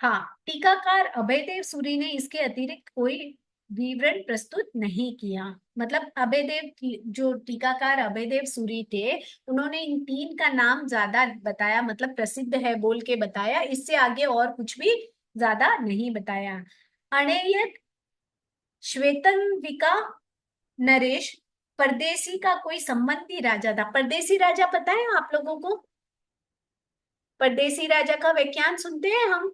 हाँ, टीकाकार अभयदेव सूरी ने इसके अतिरिक्त कोई विवरण प्रस्तुत नहीं किया। मतलब अभयदेव जो टीकाकार अभयदेव सूरी थे, उन्होंने इन तीन का नाम ज्यादा बताया, मतलब प्रसिद्ध है बोल के बताया, इससे आगे और कुछ भी ज्यादा नहीं बताया। अणेय, श्वेतंबिका, नरेश, परदेसी का कोई संबंधी राजा था। परदेसी राजा पता है आप लोगों को? परदेसी राजा का व्याख्यान सुनते हैं हम।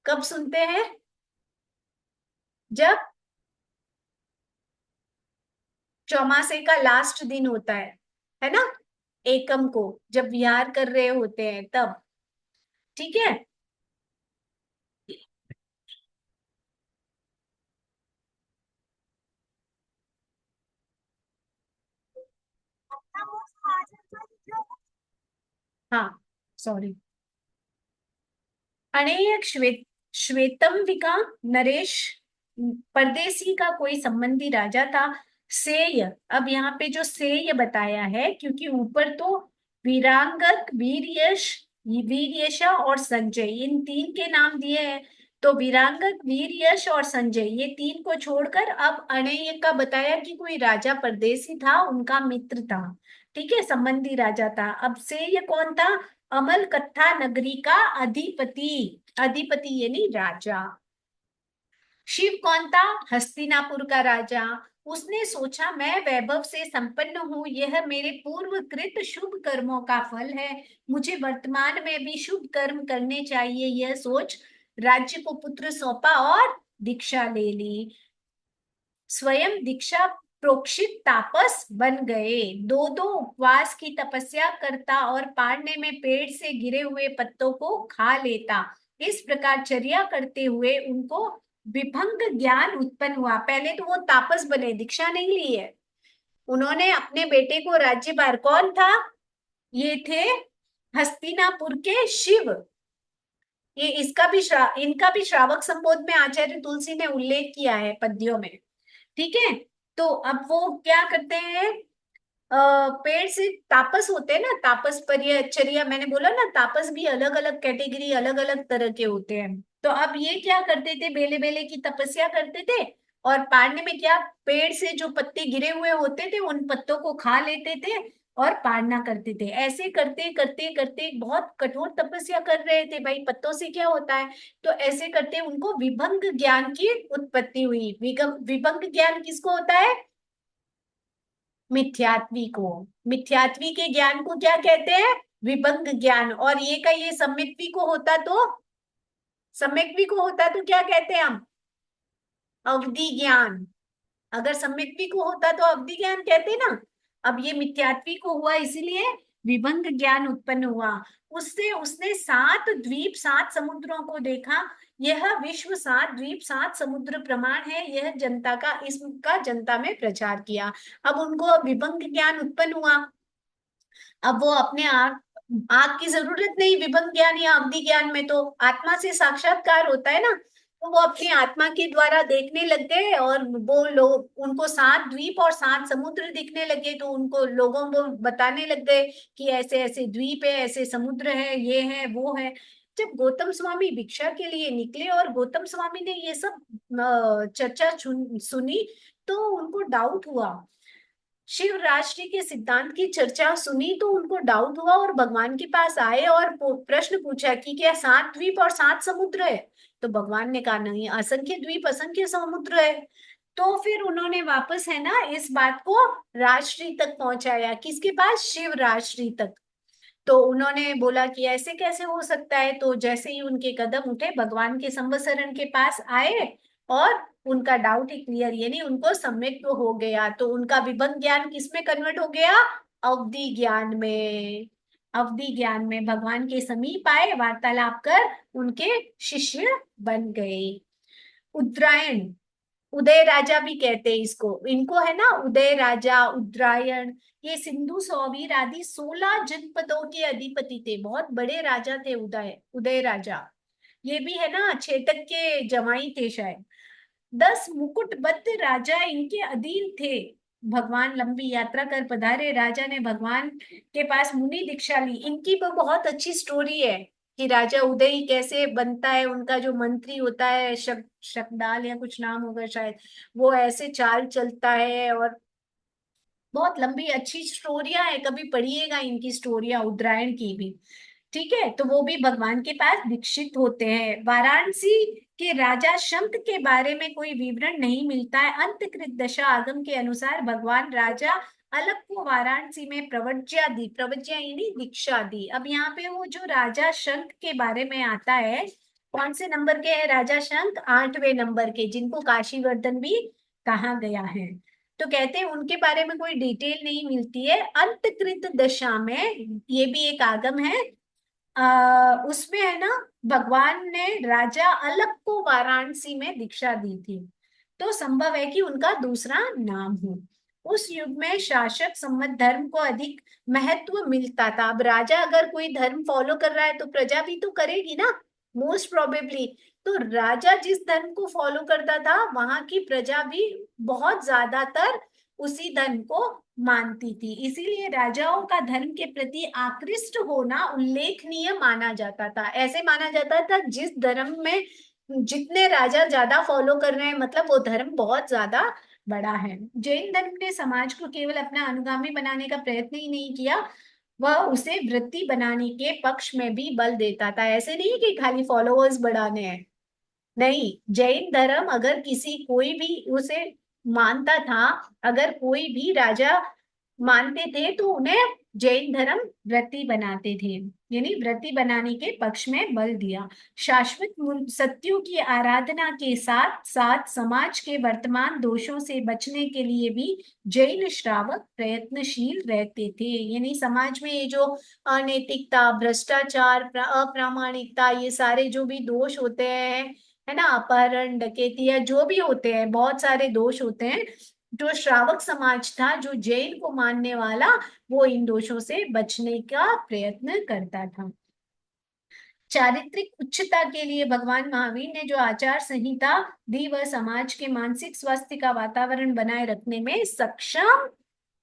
कब सुनते हैं? जब चौमासे का लास्ट दिन होता है ना, एकम को, जब विहार कर रहे होते हैं तब। ठीक है। हाँ, सॉरी। अनेक श्वेतंबिका, नरेश, परदेसी का कोई संबंधी राजा था। सेय, अब यहाँ पे जो सेय बताया है, क्योंकि ऊपर तो वीरांगक, वीरयश, वीरयशा और संजय, इन तीन के नाम दिए हैं। तो वीरांगक, वीरयश और संजय, ये तीन को छोड़कर अब अनेय का बताया कि कोई राजा परदेसी था, उनका मित्र था। ठीक है, संबंधी राजा था। अब सेय कौन था? अमल कत्था नगरी का अधिपति। अधिपति यानी राजा। शिव कौन था? हस्तिनापुर का राजा। उसने सोचा मैं वैभव से संपन्न हूँ, यह मेरे पूर्वकृत शुभ कर्मों का फल है, मुझे वर्तमान में भी शुभ कर्म करने चाहिए। यह सोच राज्य को पुत्र सौंपा और दीक्षा ले ली। स्वयं दीक्षा प्रोक्षित तापस बन गए। दो दो उपवास की तपस्या करता और पारने में पेड़ से गिरे हुए पत्तों को खा लेता। इस प्रकार चर्या करते हुए उनको विभंग ज्ञान उत्पन्न हुआ। पहले तो वो तापस बने, दीक्षा नहीं ली है उन्होंने। अपने बेटे को राज्यभार, कौन था? ये थे हस्तिनापुर के शिव। ये इसका भी इनका भी श्रावक संबोध में आचार्य तुलसी ने उल्लेख किया है पद्यों में। ठीक है। तो अब वो क्या करते हैं? पेड़ से तापस होते हैं ना, तापस परिचर्या, मैंने बोला ना, तापस भी अलग अलग कैटेगरी, अलग अलग तरह के होते हैं। तो अब ये क्या करते थे? बेले बेले की तपस्या करते थे, और पारने में क्या, पेड़ से जो पत्ते गिरे हुए होते थे उन पत्तों को खा लेते थे और पारना करते थे। ऐसे करते करते करते बहुत कठोर तपस्या कर रहे थे भाई, पत्तों से क्या होता है। तो ऐसे करते उनको विभंग ज्ञान की उत्पत्ति हुई। विभंग ज्ञान किसको होता है? मिथ्यात्वी को। मिथ्यात्वी के ज्ञान को क्या कहते हैं? विभंग ज्ञान। और ये का ये सम्यक्त्वी को होता तो, सम्यक्त्वी को होता तो क्या कहते हैं हम? अवधि ज्ञान। अगर सम्यक्त्वी को होता तो अवधि ज्ञान कहते ना। अब ये मिथ्यात्वी को हुआ, इसीलिए विभंग ज्ञान उत्पन्न हुआ। उससे उसने सात द्वीप, सात समुद्रों को देखा। यह विश्व सात द्वीप सात समुद्र प्रमाण है, यह जनता का, इसका जनता में प्रचार किया। अब उनको विभंग ज्ञान उत्पन्न हुआ। अब वो अपने आग, आग की जरूरत नहीं विभंग ज्ञान या अवधि ज्ञान में, तो आत्मा से साक्षात्कार होता है ना। तो वो अपनी आत्मा के द्वारा देखने लग गए, और वो लोग, उनको सात द्वीप और सात समुद्र दिखने लगे, तो उनको लोगों को बताने लग गए कि ऐसे ऐसे द्वीप है, ऐसे समुद्र है, ये है वो है। जब गौतम स्वामी भिक्षा के लिए निकले और गौतम स्वामी ने ये सब चर्चा सुनी, तो उनको डाउट हुआ। शिव राष्ट्र के सिद्धांत की चर्चा सुनी तो उनको डाउट हुआ, और भगवान के पास आए और प्रश्न पूछा कि क्या सात द्वीप और सात समुद्र है? तो भगवान ने कहा नहीं, असंख्य द्वीप असंख्य समुद्र है। तो फिर उन्होंने वापस है ना इस बात को राजश्री तक पहुंचाया। किसके पास? शिव राजश्री तक। तो उन्होंने बोला कि ऐसे कैसे हो सकता है। तो जैसे ही उनके कदम उठे, भगवान के संवत्सरण के पास आए, और उनका डाउट ही क्लियर, यानी उनको सम्यक तो हो गया। तो उनका विभंग ज्ञान किसमें कन्वर्ट हो गया? अवधि ज्ञान में। अवधि ज्ञान में भगवान के समीप आए, वार्तालाप कर उनके शिष्य बन गए। उत्तरायण, उदय राजा भी कहते हैं इसको, इनको है ना उदय राजा, उत्तरायण। ये सिंधु सौवीर आदि 16 जनपदों के अधिपति थे, बहुत बड़े राजा थे उदय उदय राजा। ये भी है ना चेतक के जमाई थे शायद। 10 मुकुटबद्ध राजा इनके अधीन थे। भगवान लंबी यात्रा कर पधारे, राजा ने भगवान के पास मुनि दीक्षा ली। इनकी भी बहुत अच्छी स्टोरी है। कि राजा उदय कैसे बनता है, उनका जो मंत्री होता है शकदाल या कुछ नाम होगा शायद, वो ऐसे चाल चलता है। और बहुत लंबी अच्छी स्टोरियां है, कभी पढ़िएगा इनकी स्टोरियां, उत्तरायण की भी। ठीक है, तो वो भी भगवान के पास दीक्षित होते हैं। वाराणसी के राजा शंख के बारे में कोई विवरण नहीं मिलता है। अंतकृत दशा आगम के अनुसार भगवान राजा अलग को वाराणसी में प्रवज्ञा दी, प्रवज्ञा यानी दीक्षा दी। अब यहाँ पे वो जो राजा शंख के बारे में आता है, कौन से नंबर के है राजा शंख? 8वें नंबर के, जिनको काशीवर्धन भी कहा गया है। तो कहते हैं उनके बारे में कोई डिटेल नहीं मिलती है। अंतकृत दशा में, ये भी एक आगम है, उसमें है ना, भगवान ने राजा अलग को वाराणसी में दीक्षा दी थी, तो संभव है कि उनका दूसरा नाम हो। उस युग में शासक सम्मत धर्म को अधिक महत्व मिलता था। अब राजा अगर कोई धर्म फॉलो कर रहा है तो प्रजा भी तो करेगी ना, मोस्ट प्रोबेबली। तो राजा जिस धर्म को फॉलो करता था, वहां की प्रजा भी बहुत ज्यादातर उसी धर्म को मानती थी। इसीलिए राजाओं का धर्म के प्रति आकृष्ट होना उल्लेखनीय माना जाता था। ऐसे माना जाता था जिस धर्म में जितने राजा ज्यादा फॉलो कर रहे हैं, मतलब वो धर्म बहुत ज्यादा बड़ा है। जैन धर्म ने समाज को केवल अपना अनुगामी बनाने का प्रयत्न ही नहीं किया, वह उसे वृत्ति बनाने के पक्ष में भी बल देता था। ऐसे नहीं कि खाली फॉलोअर्स बढ़ाने हैं, नहीं। जैन धर्म अगर किसी कोई भी उसे मानता था, अगर कोई भी राजा मानते थे, तो उन्हें जैन धर्म व्रती बनाते थे, यानी व्रती बनाने के पक्ष में बल दिया। शाश्वत सत्यों की आराधना के साथ साथ समाज के वर्तमान दोषों से बचने के लिए भी जैन श्रावक प्रयत्नशील रहते थे। यानी समाज में ये जो अनैतिकता, भ्रष्टाचार, अप्रामाणिकता, ये सारे जो भी दोष होते हैं, है ना, अपहरण, डकैती, या जो भी होते हैं, बहुत सारे दोष होते हैं, जो श्रावक समाज था, जो जैन को मानने वाला, वो इन दोषों से बचने का प्रयत्न करता था। चारित्रिक उच्चता के लिए भगवान महावीर ने जो आचार संहिता दी, वह समाज के मानसिक स्वास्थ्य का वातावरण बनाए रखने में सक्षम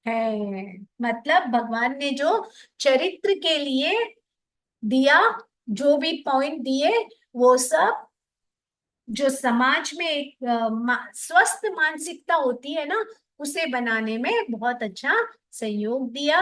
है। मतलब भगवान ने जो चरित्र के लिए दिया, जो भी पॉइंट दिए, वो सब जो समाज में एक स्वस्थ मानसिकता होती है ना, उसे बनाने में बहुत अच्छा सहयोग दिया।